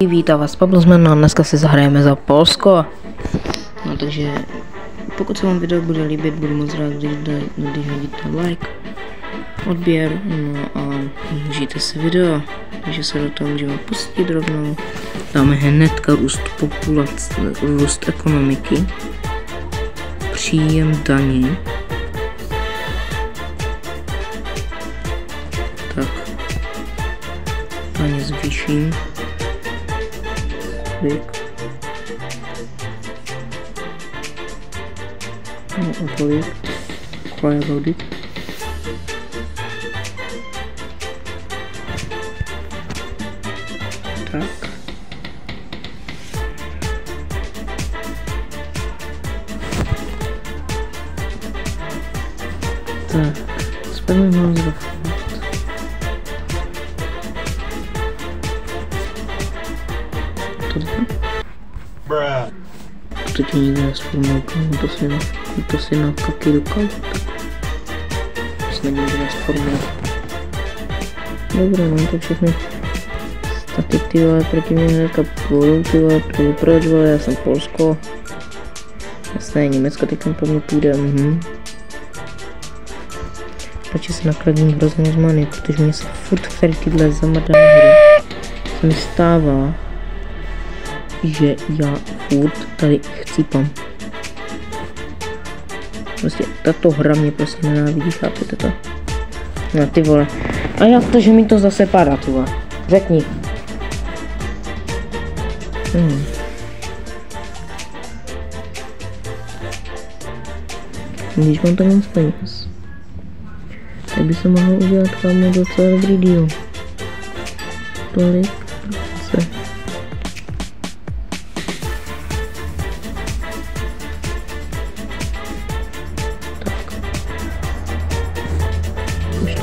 Vítám vás, Pablo Zman, a dneska si zahrajeme za Polsko. No takže, pokud se vám video bude líbit, budu moc rád, když hodíte like, odběr, no a užijte si video, takže se do toho můžeme pustit rovnou. Dáme hnedka růst populace, růst ekonomiky, příjem daní. Tak, daně zvýším. No a tolik. Cry about it. Tak. Tak. Spevně mám zrafovat. To ti nikdy nesformoval, to si na kaky dokal, tak snad nikdy nesformoval. Dobré, no to všechny staty, ty vole, proti mě hnedka půjdu, ty vole, proč vole, já jsem Polsko. Jasné, Německo teď po mě půjde, Radši se nakladím hrozně z many, protože mě se furt tady tyhle zamardané hry se mi stává, že já furt tady chcípám. Prostě tato hra mě prostě nenávidí, chápete to? No ty vole. A jak to, že mi to zase padá, ty vole? Řekni. Když mám tam moc peněz, tak by se mohlo udělat kámo docela dobrý díl. Tolik se.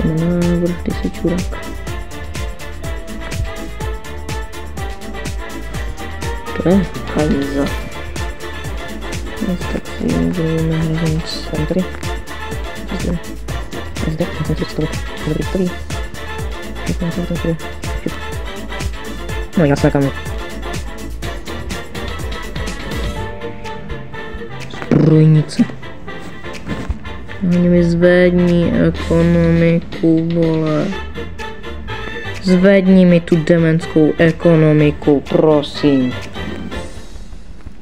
Návrh, ty jsi čurák. To je hajza. Tak si budeme hrozně moc tady. Zde, dobrý stojí. No já se kam. Zbrojnice. Oni mi zvedni ekonomiku, vole. Zvedni mi tu demenskou ekonomiku, prosím.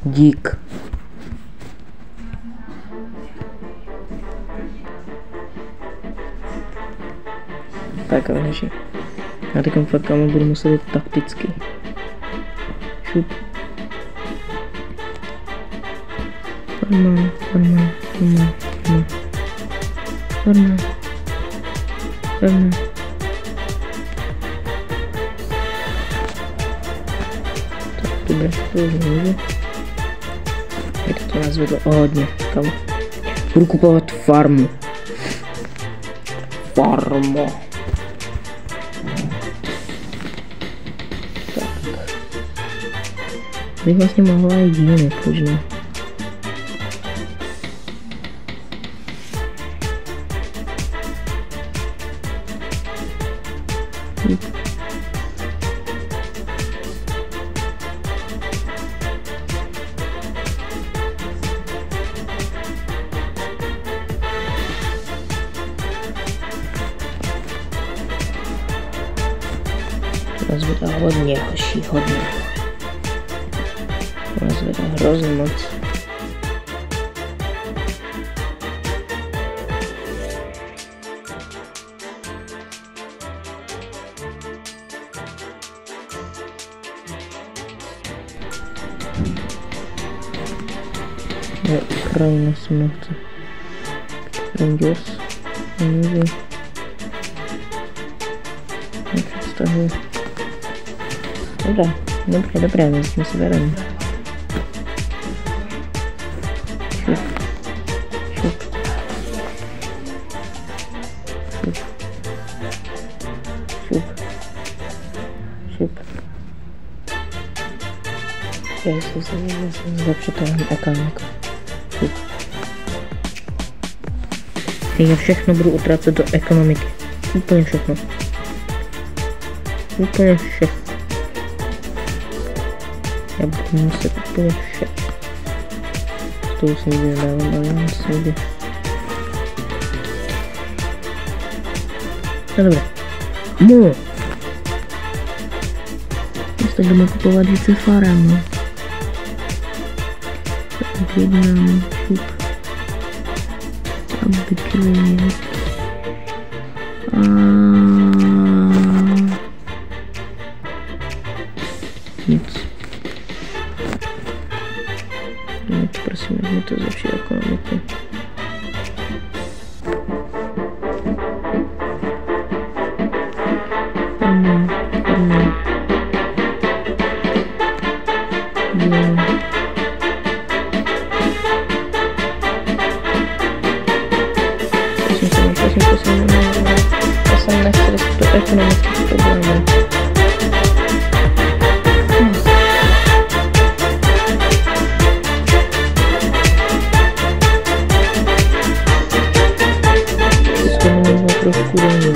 Dík. Tak a neži. Já teď fakt budu muset jít takticky. Šup. Normálně. Tak, dobré, to už můžu. Jak to nás vedlo hodně, kam. Budu kupovat farmu. Tak. Bych vlastně mohla jít jinak, proč ne? To zvedá hodně, hoší, hodně. To zvedá hrozně moc. Ukrajina se mnou chce. Rangers. Nevím. Nepředstavuji. Dobré, my jsme si bereme. Šup. Já si zlepšit ekonomiku. Já všechno budu utrácet do ekonomiky. Úplně všechno. Úplně všechno. Já budu muset úplně vše. To už nikdy nedávám, ale já musím někdy. No dobré. No. Jestli jdeme kupovat více farem, no. Tak jednám, šup. A bykli. Nic. Nic, prosím, nechme to zlepšit ekonomiku. Já jsem nechci do ekonomických problémů. Trošku dolů.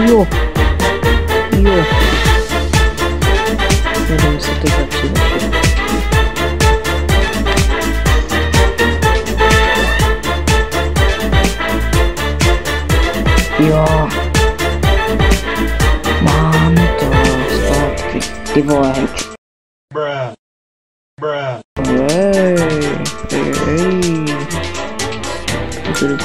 Jo. Budeme se to začít. Jo. Máme to zpátky. Ty vole, heč. Hej. Půjde.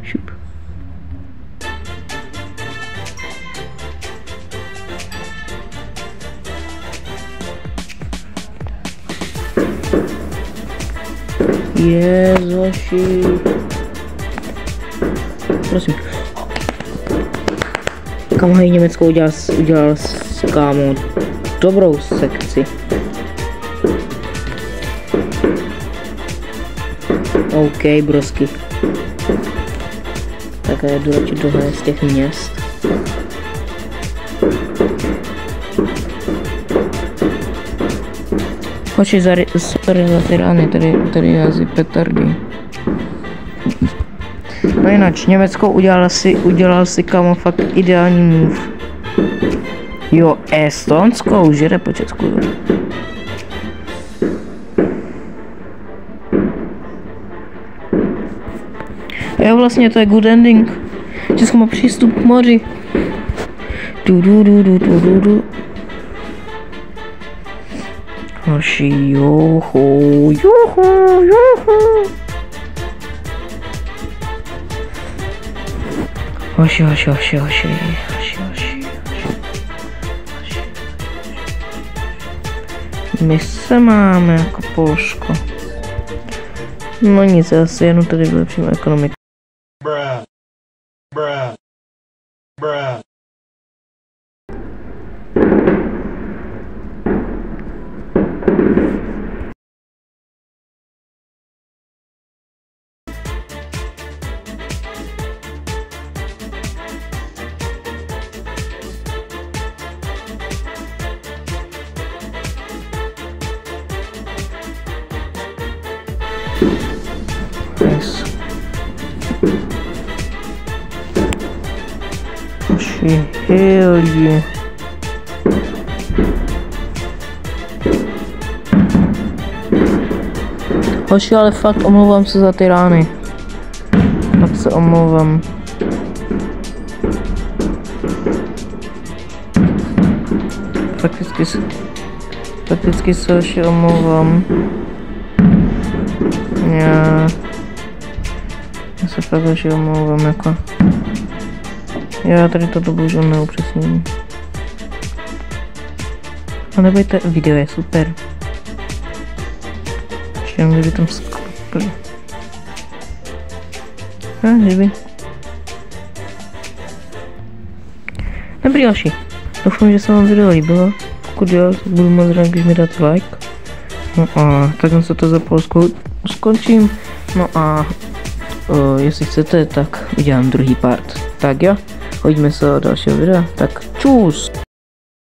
Šup. Jezoši. Prosím. Kamohej Německo udělal s kámo dobrou sekci. OK, brosky. Tak já jdu radši dohle z těch měst. Hoši, sorry za ty rány, tady jazdí petardy. No jinak, Německo udělal si kamo fakt ideální move. Jo, Estonsko už jede po Česku. Jo, vlastně to je good ending. Česko má přístup k moři. Du. Hoši, joho. Hoši. My se máme jako Polsko. No nic, asi jenom tady vylepšíme ekonomiku. Nice. Hoši, hell yeah. Hoši, ale fakt omlouvám se za ty rány. Fakt se omlouvám. Fakticky se hoši omlouvám. Já se se fakt ještě omlouvám, jako. Já tady toto bohužel neupřesním. A nebojte, video je super. Ještě jenom kdyby tam sklopili. Kdyby. Dobrý další. Doufám, že se vám video líbilo. Pokud jo, budu moc rád, když mi dáte like. No a tak se to za Polskou skončím. No a jestli chcete, tak udělám druhý part. Tak jo, hodíme se do dalšího videa. Tak čus!